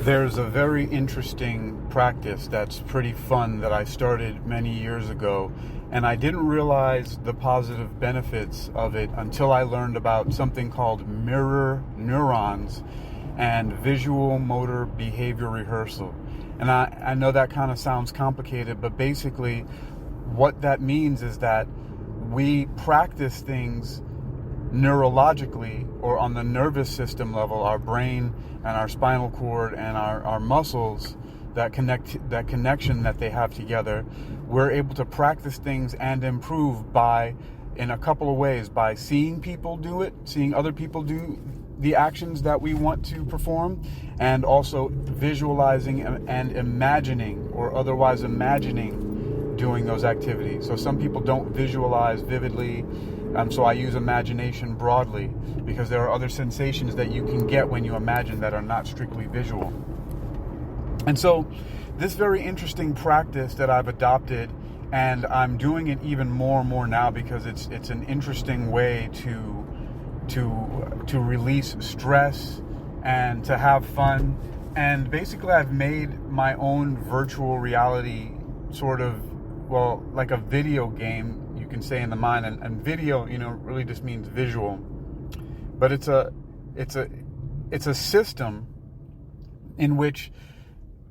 There's a very interesting practice that's pretty fun that I started many years ago, and I didn't realize the positive benefits of it until I learned about something called mirror neurons and visual motor behavior rehearsal. And I know that kind of sounds complicated, but basically what that means is that we practice things neurologically, or on the nervous system level, our brain and our spinal cord and our muscles, that connection that they have together. We're able to practice things and improve in a couple of ways: by seeing people do it, seeing other people do the actions that we want to perform, and also visualizing and imagining, or otherwise imagining doing those activities. So some people don't visualize vividly, so I use imagination broadly, because there are other sensations that you can get when you imagine that are not strictly visual. And so this very interesting practice that I've adopted, and I'm doing it even more and more now because it's an interesting way to release stress and to have fun. And basically I've made my own virtual reality, sort of, well, like a video game, you can say, in the mind. And video, really just means visual. But it's a system in which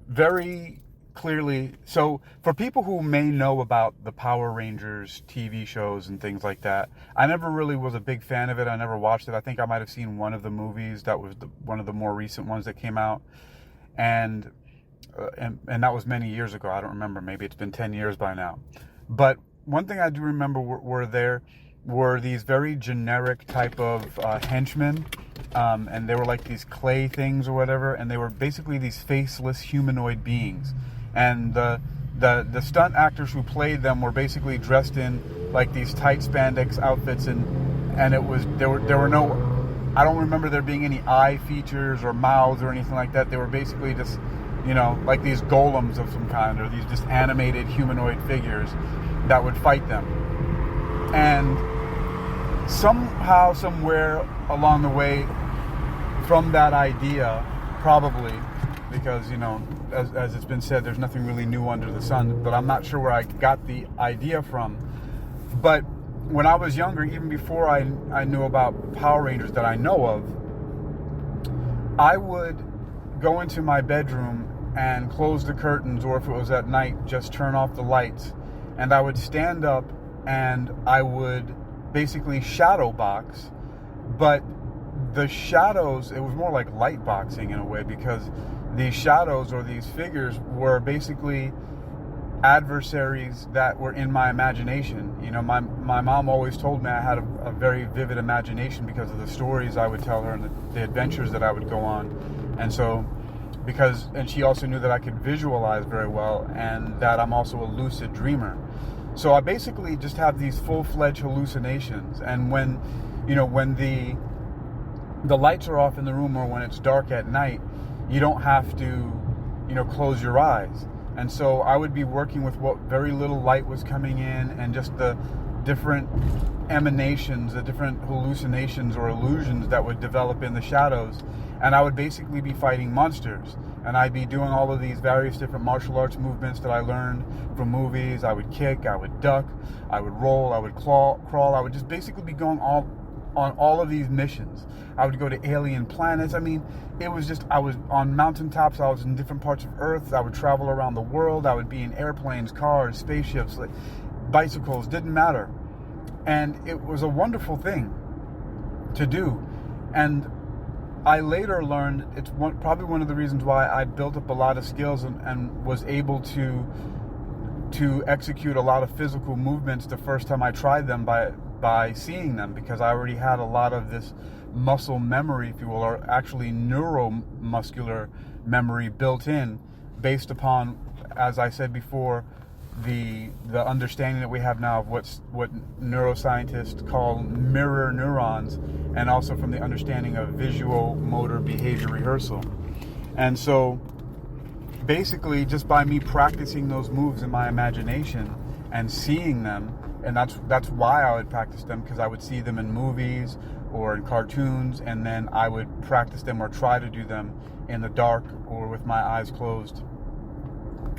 very clearly, so for people who may know about the Power Rangers TV shows and things like that, I never really was a big fan of it. I never watched it. I think I might have seen one of the movies that was one of the more recent ones that came out, and that was many years ago. I don't remember. Maybe it's been 10 years by now. But one thing I do remember were these very generic type of henchmen, and they were like these clay things or whatever, and they were basically these faceless humanoid beings. And the stunt actors who played them were basically dressed in like these tight spandex outfits, and it was there were no, I don't remember there being any eye features or mouths or anything like that. They were basically just, like these golems of some kind, or these just animated humanoid figures that would fight them. And somehow, somewhere along the way, from that idea, probably, because, as it's been said, there's nothing really new under the sun, but I'm not sure where I got the idea from. But when I was younger, even before I knew about Power Rangers that I know of, I would go into my bedroom and close the curtains, or if it was at night, just turn off the lights, and I would stand up and I would basically shadow box. But the shadows, it was more like light boxing in a way, because these shadows, or these figures, were basically adversaries that were in my imagination. My mom always told me I had a very vivid imagination because of the stories I would tell her and the adventures that I would go on. And so, and she also knew that I could visualize very well, and that I'm also a lucid dreamer. So I basically just have these full-fledged hallucinations. And when the lights are off in the room, or when it's dark at night, you don't have to, close your eyes. And so I would be working with what very little light was coming in, and just the different emanations, the different hallucinations or illusions that would develop in the shadows. And I would basically be fighting monsters. And I'd be doing all of these various different martial arts movements that I learned from movies. I would kick, I would duck, I would roll, I would crawl. I would just basically be going on all of these missions. I would go to alien planets. I mean, it was just, I was on mountaintops, I was in different parts of Earth, I would travel around the world, I would be in airplanes, cars, spaceships, bicycles, didn't matter. And it was a wonderful thing to do. And I later learned, it's probably one of the reasons why I built up a lot of skills and was able to execute a lot of physical movements the first time I tried them by seeing them, because I already had a lot of this muscle memory, if you will, or actually neuromuscular memory built in, based upon, as I said before, the understanding that we have now of what neuroscientists call mirror neurons, and also from the understanding of visual motor behavior rehearsal. And so basically, just by me practicing those moves in my imagination and seeing them, and that's why I would practice them, because I would see them in movies, or in cartoons, and then I would practice them or try to do them in the dark or with my eyes closed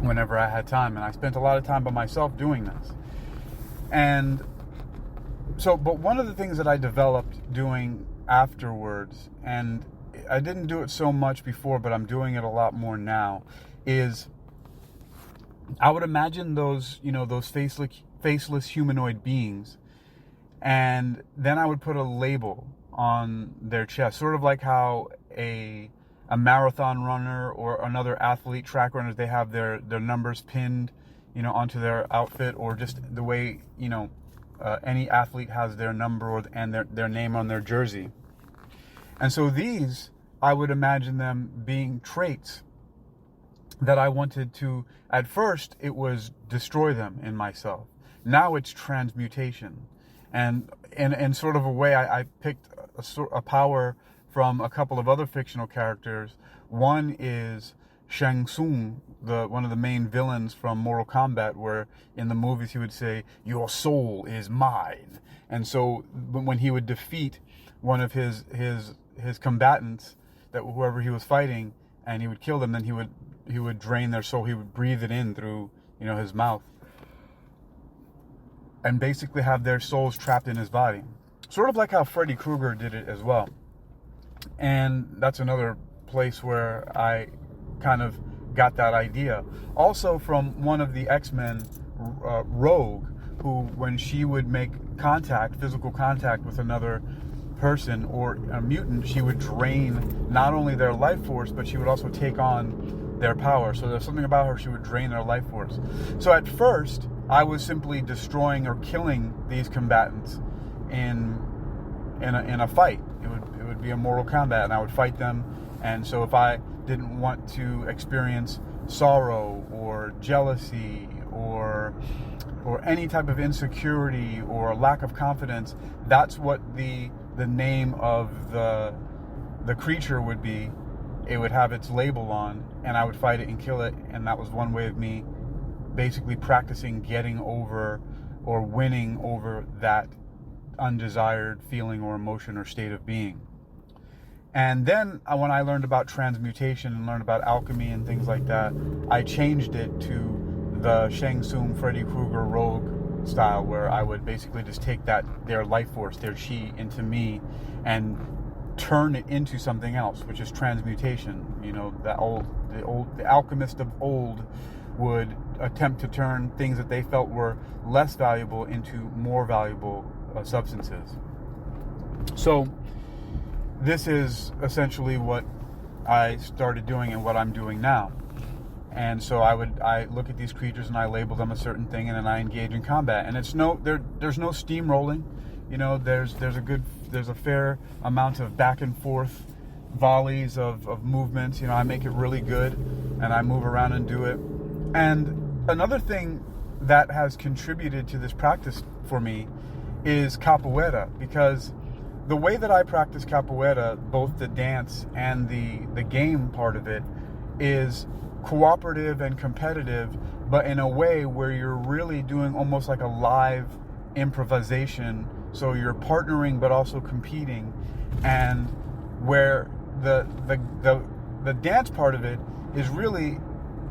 whenever I had time. And I spent a lot of time by myself doing this. And so, but one of the things that I developed doing afterwards, and I didn't do it so much before, but I'm doing it a lot more now, is I would imagine those, those faceless humanoid beings, and then I would put a label on their chest, sort of like how a marathon runner or another athlete, track runners, they have their numbers pinned, onto their outfit, or just the way, any athlete has their number and their name on their jersey. And so these, I would imagine them being traits that I wanted to, at first it was destroy them in myself. Now it's transmutation. And in sort of a way, I picked a power from a couple of other fictional characters. One is Shang Tsung, one of the main villains from Mortal Kombat, where in the movies he would say, "Your soul is mine." And so when he would defeat one of his combatants, that whoever he was fighting, and he would kill them, then he would drain their soul. He would breathe it in through his mouth, and basically have their souls trapped in his body. Sort of like how Freddy Krueger did it as well. And that's another place where I kind of got that idea. Also from one of the X-Men, Rogue, who when she would make physical contact with another person or a mutant, she would drain not only their life force, but she would also take on their power. So there's something about her, she would drain their life force. So at first, I was simply destroying or killing these combatants in a fight. It would be a Mortal Kombat, and I would fight them. And so if I didn't want to experience sorrow or jealousy or any type of insecurity or lack of confidence, that's what the name of the creature would be. It would have its label on, and I would fight it and kill it. And that was one way of me basically practicing getting over or winning over that undesired feeling or emotion or state of being. And then when I learned about transmutation and learned about alchemy and things like that, I changed it to the Shang Tsung, Freddy Krueger, Rogue style, where I would basically just take their life force, their chi, into me and turn it into something else, which is transmutation. The alchemist of old would attempt to turn things that they felt were less valuable into more valuable substances. So this is essentially what I started doing and what I'm doing now. And so I look at these creatures and I label them a certain thing, and then I engage in combat. And there's no steamrolling. There's a fair amount of back and forth volleys of movements. I make it really good, and I move around and do it. And another thing that has contributed to this practice for me is Capoeira, because the way that I practice Capoeira, both the dance and the game part of it, is cooperative and competitive, but in a way where you're really doing almost like a live improvisation. So you're partnering but also competing, and where the dance part of it is really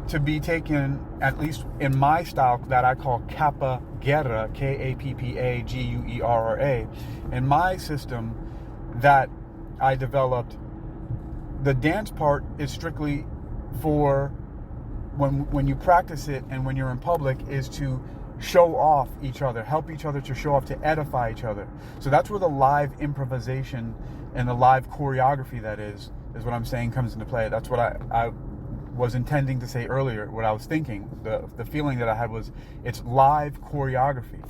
to be taken, at least in my style that I call Capoeira, Kappaguerra. In my system that I developed, the dance part is strictly for when you practice it and when you're in public, is to show off each other, help each other to show off, to edify each other. So that's where the live improvisation and the live choreography that is what I'm saying comes into play. That's what I was intending to say earlier, what I was thinking. The feeling that I had was it's live choreography,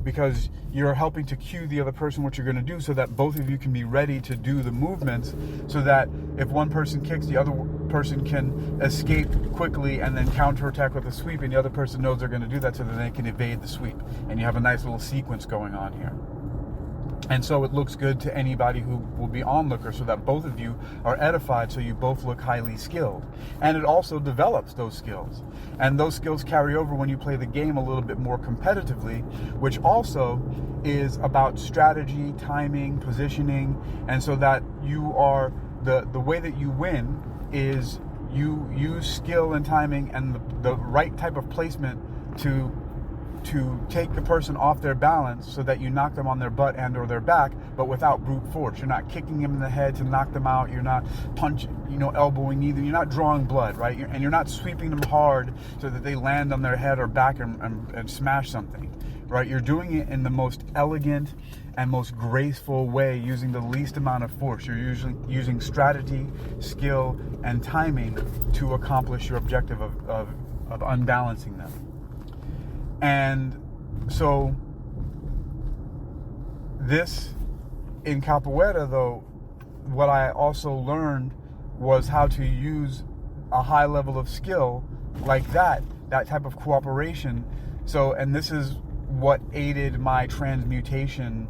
because you're helping to cue the other person what you're going to do, so that both of you can be ready to do the movements, so that if one person kicks, the other person can escape quickly and then counterattack with a sweep, and the other person knows they're going to do that, so that they can evade the sweep. And you have a nice little sequence going on here. And so it looks good to anybody who will be onlooker, so that both of you are edified, so you both look highly skilled. And it also develops those skills. And those skills carry over when you play the game a little bit more competitively, which also is about strategy, timing, positioning, and so that you are, the way that you win is you use skill and timing and the right type of placement to take the person off their balance so that you knock them on their butt and or their back, but without brute force. You're not kicking them in the head to knock them out. You're not punching, elbowing either. You're not drawing blood, right? And you're not sweeping them hard so that they land on their head or back and smash something, right? You're doing it in the most elegant and most graceful way, using the least amount of force. You're usually using strategy, skill, and timing to accomplish your objective of unbalancing them. And so this, in Capoeira though, what I also learned was how to use a high level of skill like that type of cooperation. So, and this is what aided my transmutation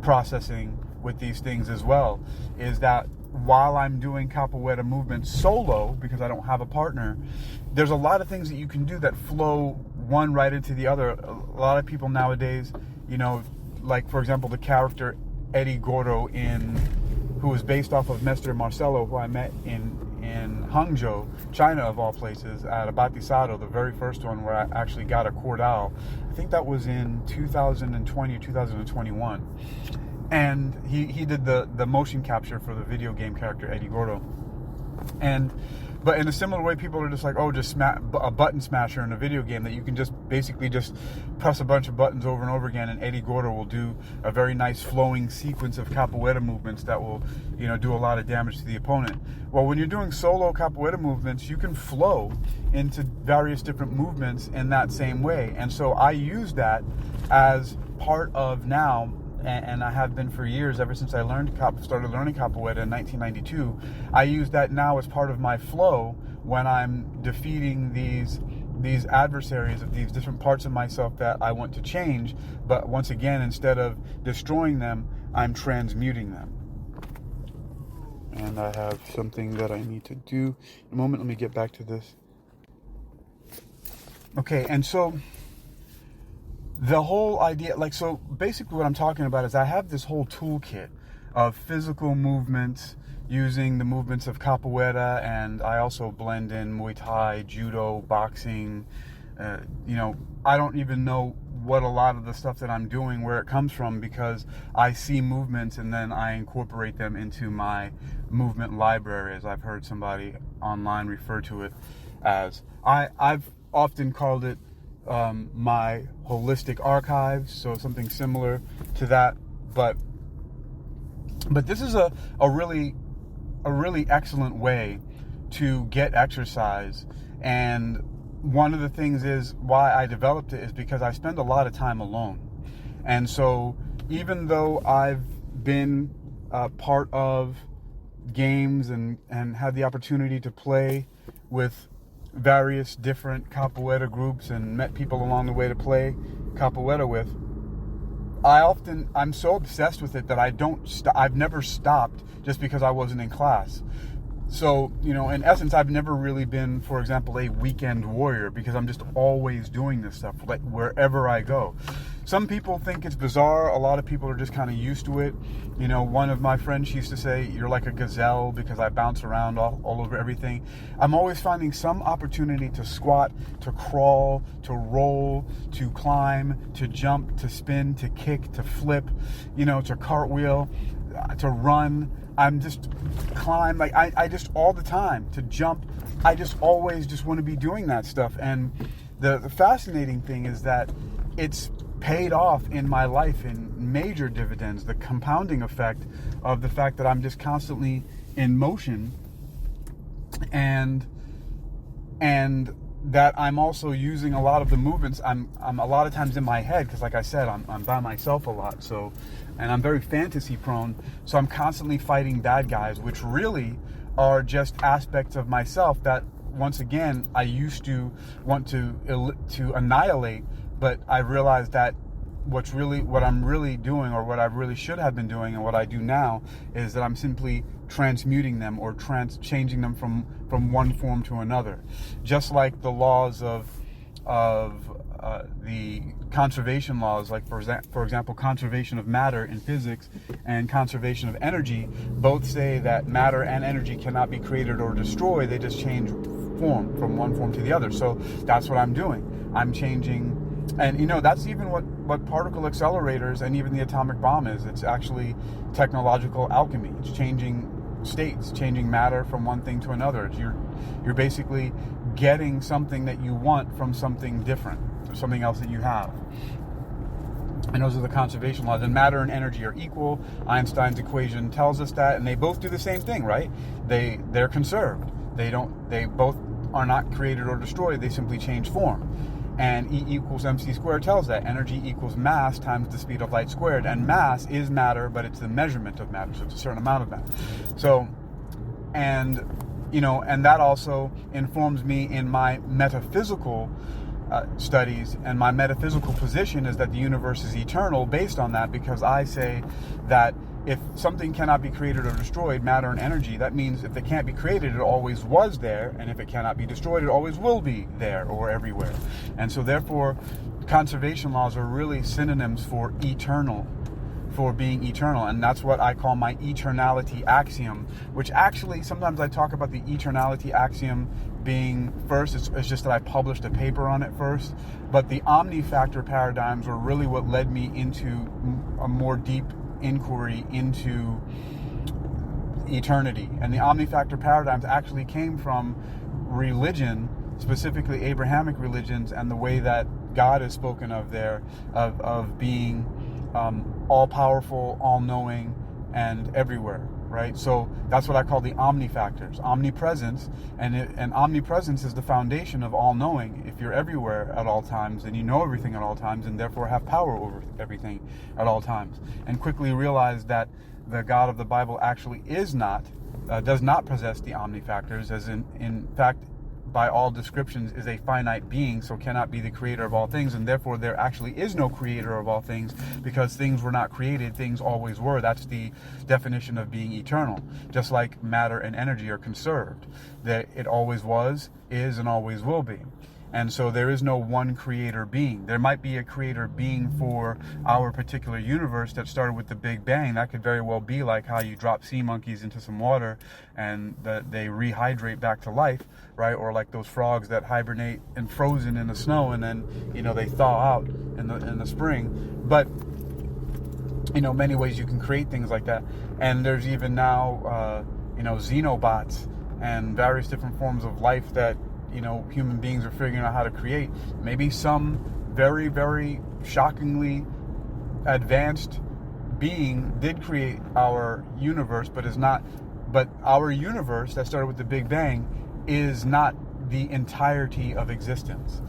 processing with these things as well, is that while I'm doing Capoeira movements solo, because I don't have a partner, there's a lot of things that you can do that flow one right into the other. A lot of people nowadays, like for example, the character Eddie Gordo who was based off of Mr. Marcelo, who I met in Hangzhou, China of all places, at a Batisado, the very first one where I actually got a cordal. I think that was in 2020 or 2021. And he did the motion capture for the video game character Eddie Gordo. But in a similar way, people are just like, oh, just a button smasher in a video game that you can just basically just press a bunch of buttons over and over again, and Eddie Gordo will do a very nice flowing sequence of Capoeira movements that will, do a lot of damage to the opponent. Well, when you're doing solo Capoeira movements, you can flow into various different movements in that same way. And so I use that as part of now, and I have been for years, ever since I started learning Capoeira in 1992. I use that now as part of my flow when I'm defeating these adversaries of these different parts of myself that I want to change. But once again, instead of destroying them, I'm transmuting them. And I have something that I need to do. In a moment, let me get back to this. Okay, and so the whole idea, so basically what I'm talking about is I have this whole toolkit of physical movements using the movements of Capoeira, and I also blend in Muay Thai, Judo, boxing. I don't even know what a lot of the stuff that I'm doing, where it comes from, because I see movements and then I incorporate them into my movement library, as I've heard somebody online refer to it as. I've often called it my holistic archives, so something similar to that, but this is a really excellent way to get exercise. And one of the things is why I developed it is because I spend a lot of time alone. And so even though I've been part of games and had the opportunity to play with various different Capoeira groups and met people along the way to play Capoeira with, I'm so obsessed with it that I've never stopped just because I wasn't in class. So, in essence, I've never really been, for example, a weekend warrior, because I'm just always doing this stuff, like wherever I go. Some people think it's bizarre. A lot of people are just kind of used to it. One of my friends used to say, you're like a gazelle, because I bounce around all over everything. I'm always finding some opportunity to squat, to crawl, to roll, to climb, to jump, to spin, to kick, to flip, to cartwheel, to run. I'm just climb, I just all the time, to jump. I just always just want to be doing that stuff. And the fascinating thing is that it's paid off in my life in major dividends. The compounding effect of the fact that I'm just constantly in motion, and that I'm also using a lot of the movements. I'm a lot of times in my head, because like I said, I'm by myself a lot. So, and I'm very fantasy prone. So I'm constantly fighting bad guys, which really are just aspects of myself that, once again, I used to want to annihilate. But I realized that what I'm really doing, or what I really should have been doing, and what I do now, is that I'm simply transmuting them, or changing them from one form to another. Just like the laws of the conservation laws, like for example, conservation of matter in physics and conservation of energy, both say that matter and energy cannot be created or destroyed. They just change form from one form to the other. So that's what I'm doing. I'm changing. And that's even what particle accelerators and even the atomic bomb is. It's actually technological alchemy. It's changing states, changing matter from one thing to another. You're basically getting something that you want from something different, or something else that you have. And those are the conservation laws. And matter and energy are equal. Einstein's equation tells us that, and they both do the same thing, right? They're conserved. They both are not created or destroyed. They simply change form. And E equals mc squared tells that energy equals mass times the speed of light squared. And mass is matter, but it's the measurement of matter, so it's a certain amount of matter. So, and that also informs me in my metaphysical studies, and my metaphysical position is that the universe is eternal based on that, because I say that if something cannot be created or destroyed, matter and energy, that means if it can't be created, it always was there, and if it cannot be destroyed, it always will be there or everywhere. And so therefore, conservation laws are really synonyms for eternal, for being eternal. And that's what I call my eternality axiom, which actually sometimes I talk about the eternality axiom being first. It's just that I published a paper on it first. But the omni-factor paradigms were really what led me into a more deep inquiry into eternity. And the omni-factor paradigms actually came from religion, specifically Abrahamic religions, and the way that God is spoken of there, of being all-powerful, all-knowing, and everywhere, right? So that's what I call the omni-factors. Omnipresence, and omnipresence is the foundation of all-knowing. If you're everywhere at all times, then you know everything at all times, and therefore have power over everything at all times. And quickly realize that the God of the Bible actually does not possess the omni-factors, as in fact, by all descriptions, is a finite being, so cannot be the creator of all things, and therefore there actually is no creator of all things, because things were not created, things always were. That's the definition of being eternal. Just like matter and energy are conserved, that it always was, is, and always will be. And so there is no one creator being. There might be a creator being for our particular universe that started with the Big Bang. That could very well be like how you drop sea monkeys into some water and that they rehydrate back to life, right? Or like those frogs that hibernate and frozen in the snow, and then they thaw out in the spring. But many ways you can create things like that. And there's even now xenobots and various different forms of life that human beings are figuring out how to create. Maybe some very, very shockingly advanced being did create our universe, but our universe that started with the Big Bang is not the entirety of existence.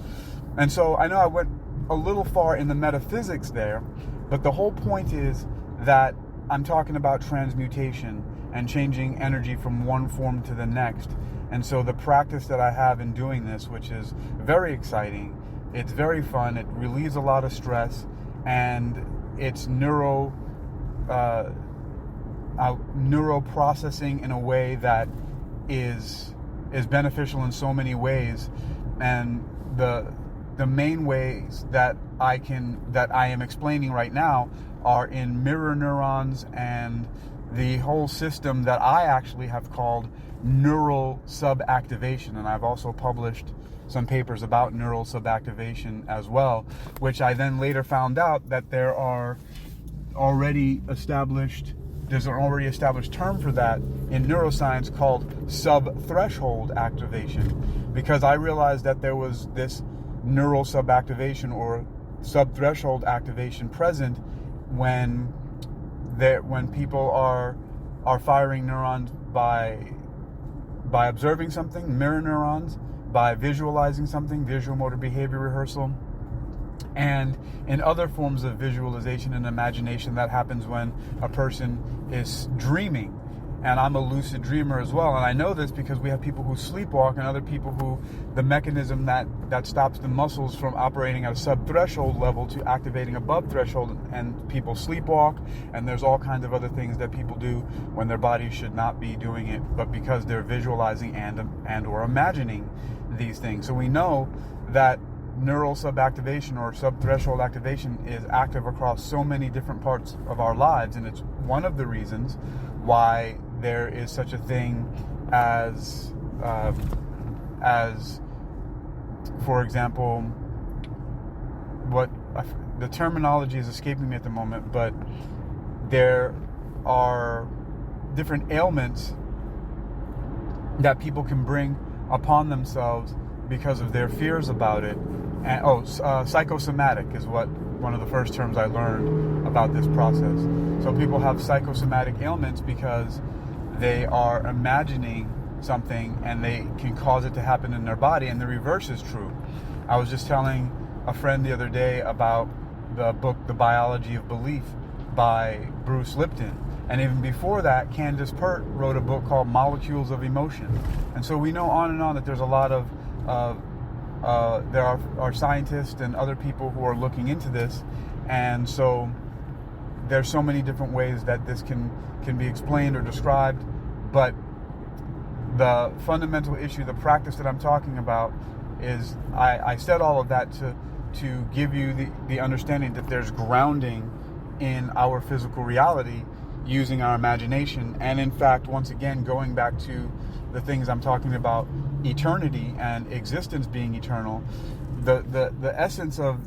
And so I know I went a little far in the metaphysics there, but the whole point is that I'm talking about transmutation and changing energy from one form to the next. And so the practice that I have in doing this, which is very exciting, it's very fun, it relieves a lot of stress, and it's neuro processing in a way that is beneficial in so many ways. And the main ways that I am explaining right now are in mirror neurons and the whole system that I actually have called neural subactivation. And I've also published some papers about neural subactivation as well, which I then later found out that there's an already established term for that in neuroscience called sub-threshold activation, because I realized that there was this neural subactivation or sub-threshold activation present when people are firing neurons by observing something, mirror neurons, by visualizing something, visual motor behavior rehearsal, and in other forms of visualization and imagination that happens when a person is dreaming. And I'm a lucid dreamer as well. And I know this because we have people who sleepwalk and other people who the mechanism that stops the muscles from operating at a sub-threshold level to activating above threshold, and people sleepwalk, and there's all kinds of other things that people do when their bodies should not be doing it, but because they're visualizing and or imagining these things. So we know that neural subactivation or sub-threshold activation is active across so many different parts of our lives, and it's one of the reasons why there is such a thing as for example, what the terminology is escaping me at the moment, but there are different ailments that people can bring upon themselves because of their fears about it. And psychosomatic is what one of the first terms I learned about this process. So people have psychosomatic ailments because they are imagining something and they can cause it to happen in their body, and the reverse is true. I was just telling a friend the other day about the book The Biology of Belief by Bruce Lipton, and even before that, Candace Pert wrote a book called Molecules of Emotion. And so we know on and on that there's a lot of there are scientists and other people who are looking into this, and so there's so many different ways that this can be explained or described. But the fundamental issue, the practice that I'm talking about, is I said all of that to give you the understanding that there's grounding in our physical reality using our imagination. And in fact, once again, going back to the things I'm talking about, eternity and existence being eternal, the essence of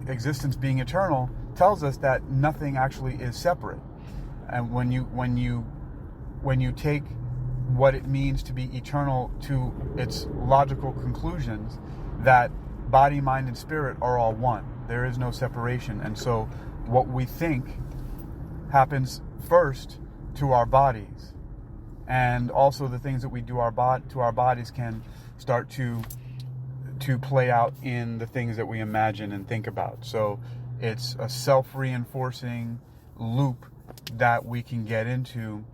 existence being eternal tells us that nothing actually is separate. And when you take what it means to be eternal to its logical conclusions, that body, mind, and spirit are all one. There is no separation. And so what we think happens first to our bodies, and also the things that we do to our bodies can start to play out in the things that we imagine and think about. So it's a self-reinforcing loop that we can get into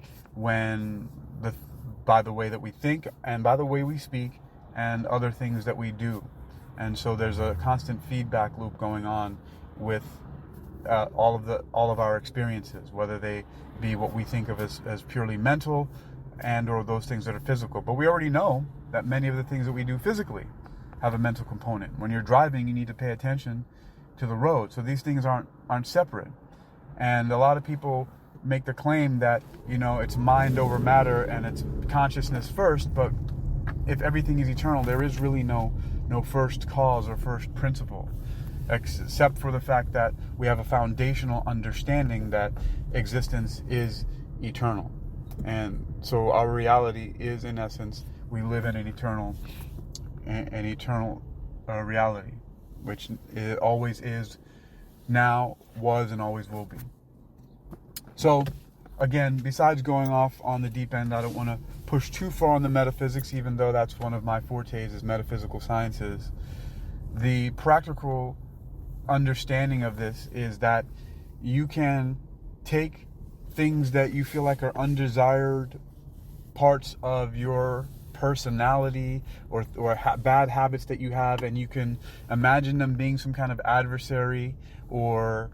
by the way that we think and by the way we speak and other things that we do. And so there's a constant feedback loop going on with all of our experiences, whether they be what we think of as purely mental and or those things that are physical. But we already know that many of the things that we do physically have a mental component. When you're driving, you need to pay attention to the road. So these things aren't separate. And a lot of people make the claim that, it's mind over matter and it's consciousness first, but if everything is eternal, there is really no first cause or first principle, except for the fact that we have a foundational understanding that existence is eternal. And so our reality is, in essence, we live in an eternal reality, which it always is, now, was, and always will be. So, again, besides going off on the deep end, I don't want to push too far on the metaphysics, even though that's one of my fortes, is metaphysical sciences. The practical understanding of this is that you can take things that you feel like are undesired parts of your personality or bad habits that you have, and you can imagine them being some kind of adversary, or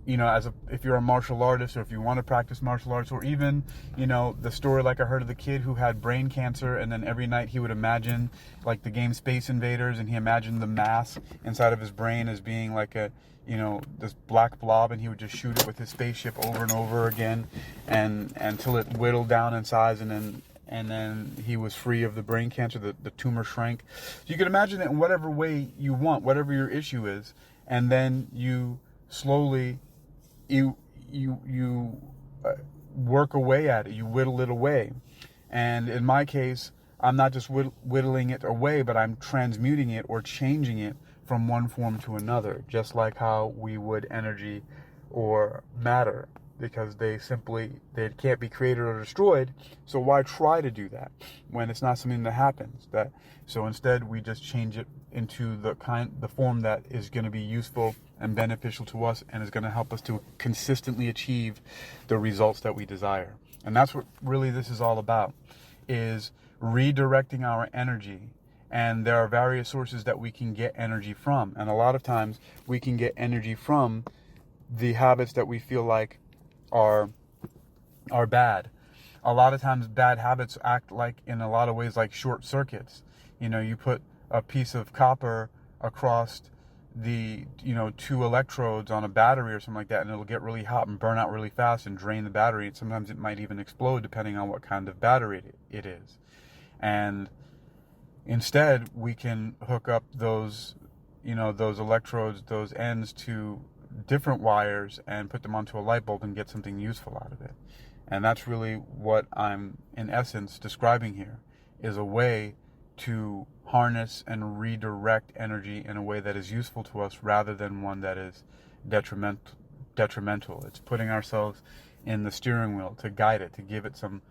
if you're a martial artist, or if you want to practice martial arts, or even, the story like I heard of the kid who had brain cancer, and then every night he would imagine like the game Space Invaders, and he imagined the mass inside of his brain as being like this black blob, and he would just shoot it with his spaceship over and over again, and until it whittled down in size, and then he was free of the brain cancer, the tumor shrank. So you can imagine it in whatever way you want, whatever your issue is, and then you slowly you work away at it, you whittle it away. And in my case, I'm not just whittling it away, but I'm transmuting it or changing it from one form to another, just like how we would energy or matter, because they can't be created or destroyed. So why try to do that when it's not something that happens? So instead we just change it into the form that is going to be useful and beneficial to us, and is going to help us to consistently achieve the results that we desire. And that's what really this is all about, is redirecting our energy. And there are various sources that we can get energy from. And a lot of times we can get energy from the habits that we feel like are bad. A lot of times bad habits act like, in a lot of ways, like short circuits. You put a piece of copper across the, two electrodes on a battery or something like that, and it'll get really hot and burn out really fast and drain the battery. And sometimes it might even explode depending on what kind of battery it is. And instead, we can hook up those electrodes, those ends, to different wires and put them onto a light bulb and get something useful out of it. And that's really what I'm, in essence, describing here, is a way to harness and redirect energy in a way that is useful to us rather than one that is detrimental. It's putting ourselves in the steering wheel to guide it, to give it some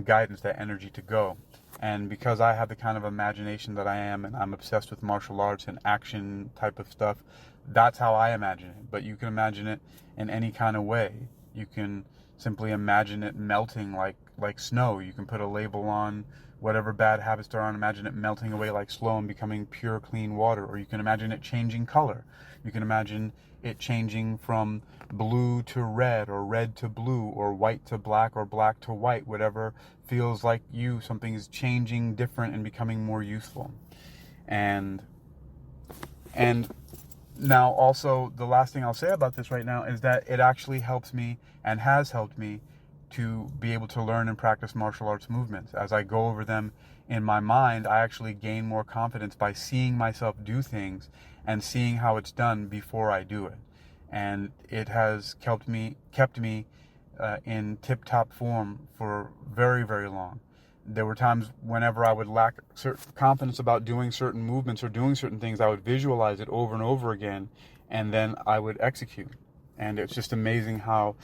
guidance, that energy to go. And because I have the kind of imagination that I am, and I'm obsessed with martial arts and action type of stuff, that's how I imagine it. But you can imagine it in any kind of way. You can simply imagine it melting like snow. You can put a label on whatever bad habits there are and imagine it melting away like slow and becoming pure, clean water. Or you can imagine it changing color. You can imagine it changing from blue to red, or red to blue, or white to black, or black to white. Whatever feels like something is changing, different, and becoming more useful. And now also, the last thing I'll say about this right now is that it actually helps me, and has helped me, to be able to learn and practice martial arts movements. As I go over them in my mind, I actually gain more confidence by seeing myself do things and seeing how it's done before I do it. And it has kept me in tip-top form for very, very long. There were times whenever I would lack certain confidence about doing certain movements or doing certain things, I would visualize it over and over again, and then I would execute. And it's just amazing how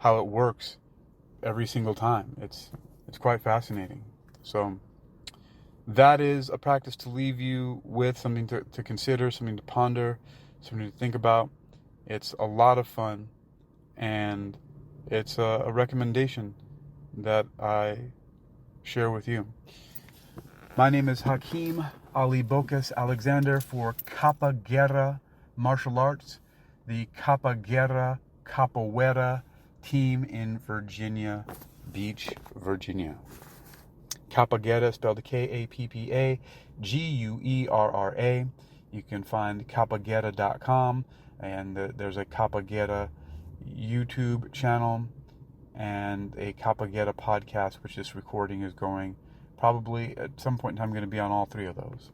it works every single time. It's quite fascinating. So that is a practice to leave you with, something to consider, something to ponder, something to think about. It's a lot of fun, and it's a recommendation that I share with you. My name is Hakeem Ali-Bocas Alexander for Capoeira Martial Arts, the Capoeira team in Virginia Beach, Virginia. Capoeira, spelled Kappaguerra. You can find capoeira.com, and there's a Capoeira YouTube channel and a Capoeira podcast, which this recording is going, probably at some point in time, going to be on all three of those.